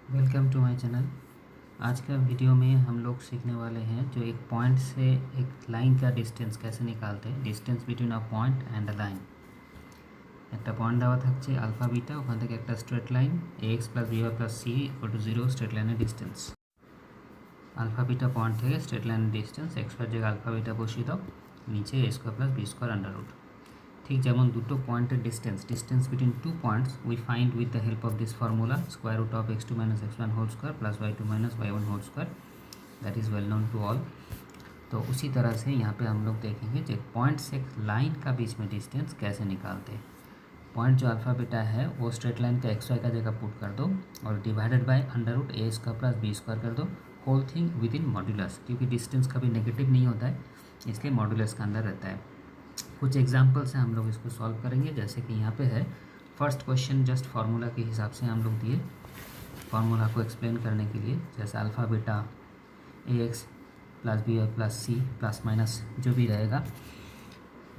Welcome to my channel. आज का video में हम लोग सीखने वाले हैं जो एक पॉइंट से एक लाइन का डिस्टेंस कैसे निकालते हैं। Distance between a point and a line. একটা পয়েন্ট দেওয়া থাকছে আলফা বিটা, ওখান থেকে একটা straight line ax plus by plus c equal to 0 straight লাইনের ডিস্টেন্স। আলফা বিটা পয়েন্ট থেকে স্ট্রেট লাইনের ডিস্টেন্স এক্স ওয়াই জায়গায় আলফা বিটা বসিয়ে দাও, নিচে a square plus B square under root. ঠিক যেমন দুটো পয়েন্টের distance between two points we find with the help of this formula square root of x2 minus x1 whole square plus y2 minus y1 whole square, that is well known to all. तो उसी तरह से यहाँ पे हम लोग देखेंगे जो पॉइंट से लाइन का बीच में डिस्टेंस कैसे निकालते हैं। पॉइंट जो अल्फ़ा बीटा है वो स्ट्रेट लाइन का एक्स वाई का जगह पुट कर दो और divided by under root A square plus B square कर दो, whole thing with in modulus, क्योंकि डिस्टेंस कभी नेगेटिव नहीं होता है इसलिए मॉड्यूलस का अंदर रहता है। कुछ एग्जाम्पल से हम लोग इसको सॉल्व करेंगे। जैसे कि यहाँ पे है फर्स्ट क्वेश्चन, जस्ट फार्मूला के हिसाब से हम लोग दिए फार्मूला को एक्सप्लेन करने के लिए। जैसे alpha beta a x plus b y plus c plus minus जो भी रहेगा,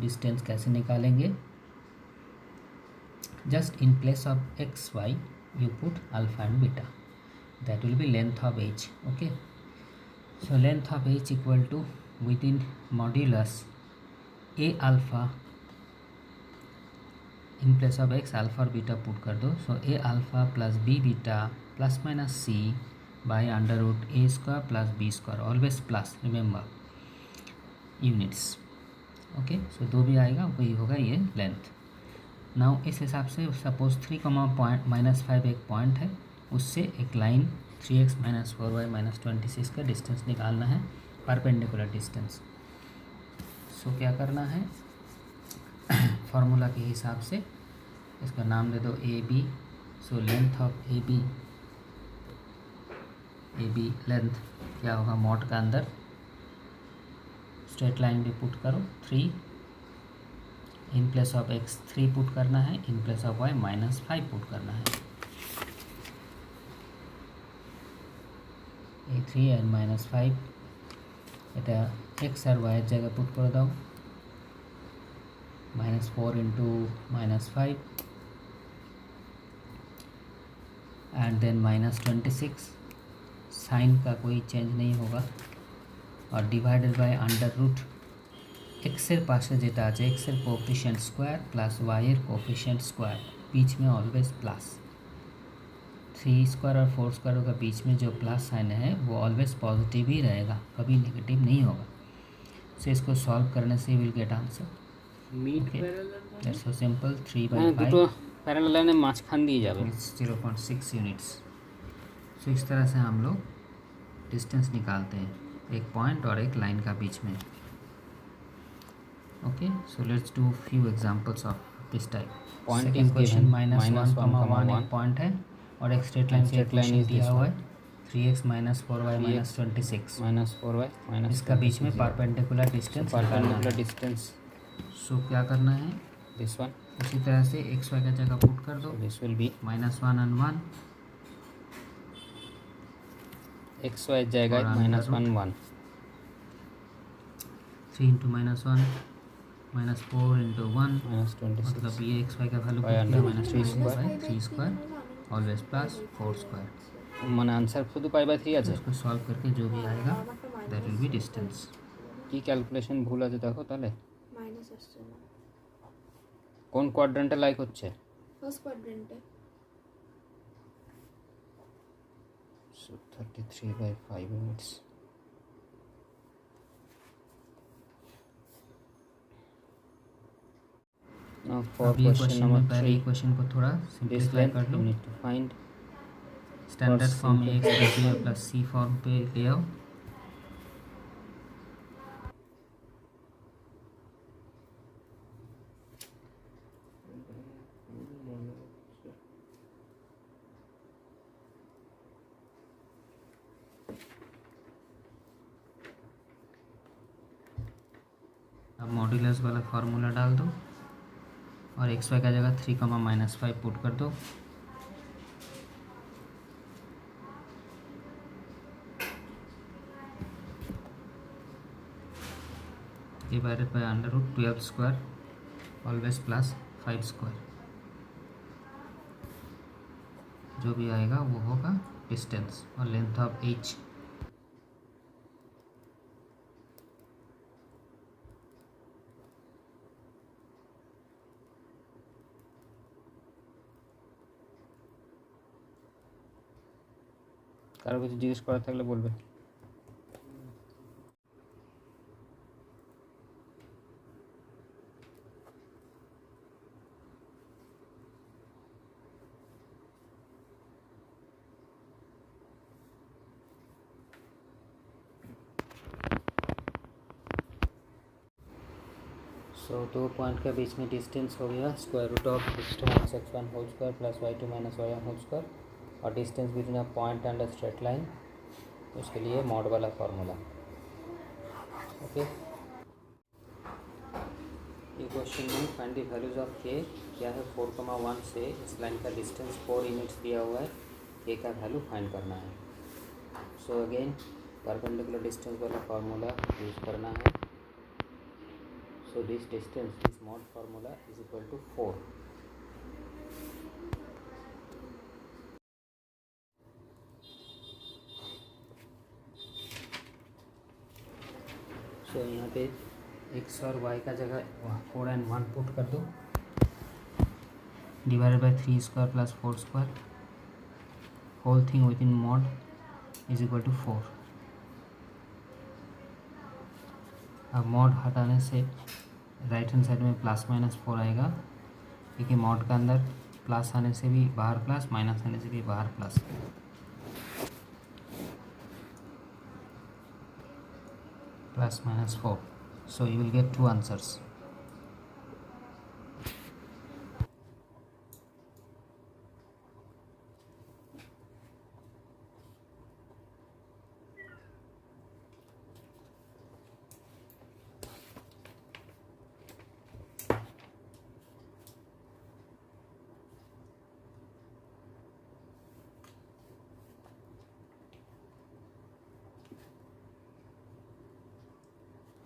डिस्टेंस कैसे निकालेंगे। Just in place of x y you put alpha and beta, that will be length of h. Okay, so length of h equal to with in modulus a alpha in place of x alpha और beta put कर दो। So a alpha plus b beta plus minus c bye under root A square plus B square, always plus, remember units. Okay, so दो भी आएगा वही होगा ये length. Now इस हिसाब से सपोज 3 पॉइंट -5 एक पॉइंट है, उससे एक line 3x minus 4y minus 26 का डिस्टेंस निकालना है, परपेंडिकुलर डिस्टेंस। सो क्या करना है, फार्मूला के हिसाब से इसका नाम दे दो A B. So length of A B length क्या होगा, मॉड का अंदर स्ट्रेट लाइन भी पुट करो, 3 in place of X 3 put करना है, in place of Y -5 put करना है। ए3 एंड -5 এটা एक्स और वाई जगह पुट कर दाओ, -4 इंटू -5 एंड देन -26, साइन का कोई चेंज नहीं होगा, और डिवाइडेड बाय अंडर रूट एक्सर पाशे जेटा आछे एक्सर कोएफिशिएंट स्क्वायर प्लस वाइर कोएफिशिएंट स्क्वायर, बीच में ऑलवेज प्लस। 3 स्क्वायर और 4 स्क्वायर का बीच में जो प्लस साइन है वो ऑलवेज पॉजिटिव ही रहेगा, कभी नेगेटिव नहीं होगा। सो इसको सॉल्व करने से will get answer. That's so simple, 3/5 দুটো প্যারালাল লাইনের মাঝখান দিয়ে যাবে। 0.6 यूनिट्स। सो इस तरह से हम लोग डिस्टेंस निकालते हैं एक पॉइंट और एक लाइन का बीच में। Okay, so let's do few examples of this type. Point second is question given, -1, -1 एक पॉइंट है और एक straight line Straight line is दिया this हुआ है, one. 3x minus 4y minus 26। -4y minus इसका बीच में परपेंडिकुलर डिस्टेंस निकालना परपेंडिकुलर है। डिस्टेंस सो क्या करना है, दिस वन, उसी तरह से एक्स वाई का जगह पुट कर दो, this will be -1 and 1 xy জায়গায় और under -1 1 3 इंटू -1 -4 इंटू 1, -26 मतलब ये एक्स वाई का value By under root 3 3 square always plus 4 square. মানে आंसर শুধু π/3 আছে। इसको सॉल्व करके जो भी आएगा दैट विल बी डिस्टेंस। কি ক্যালকুলেশন ভুল আছে দেখো তাহলে। মাইনাস আসছে না, কোন কোয়াড্রেন্টে লাইক হচ্ছে। First কোয়াড্রেন্টে। So 33/5 units. Now for अब ये question क्वेश्चन number में पहले 3, ही क्वेश्चन को थोड़ा this सिंप्लीफाई length कर लो। you need to find. Standard for form में simple- x प्लस सी फॉर्म पे ले आओ। अब मॉड्यूलस वाला फार्मूला डाल दो और एक्स वाई का जगह 3, -5 पुट कर दो। Divided by under root 12 square always plus 5 square. जो भी आएगा वो होगा डिस्टेंस और लेंथ ऑफ एच। কারো কিছু জিজ্ঞেস করার থাকলে বলবে। सो दो पॉइंट के बीच में डिस्टेंस हो गया square root of x1 whole square plus y2 minus y1 whole square, और distance between a point and a straight line, उसके लिए मॉड वाला फार्मूला। ओके, ये क्वेश्चन में find the values of k क्या है 4,1 से इस लाइन का डिस्टेंस 4 यूनिट्स दिया हुआ है, k का वैल्यू फाइंड करना है। सो अगेन परपेंडिकुलर डिस्टेंस वाला फार्मूला यूज करना है। So this distance, this mod formula is equal to 4. So यहाँ पे x और y का जगह 4 and 1 पुट कर दो, divided by 3 square plus 4 square, whole thing within mod is equal to 4। अब मॉड हटाने से राइट हैंड साइड में प्लस माइनस 4 आएगा, क्योंकि मॉड का अंदर प्लस आने से भी बाहर प्लस, माइनस आने से भी बाहर plus. Plus minus 4, so you will get 2 answers.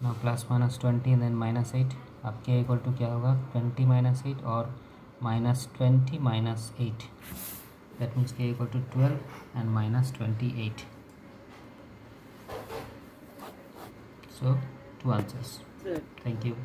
ना प्लस माइनस 20 देन माइनस 8, अब क्या इक्वल टू क्या होगा 20 माइनस 8 और minus 20 minus 8, that means K equal to 12 and minus 28। So 2 answers. Thank you.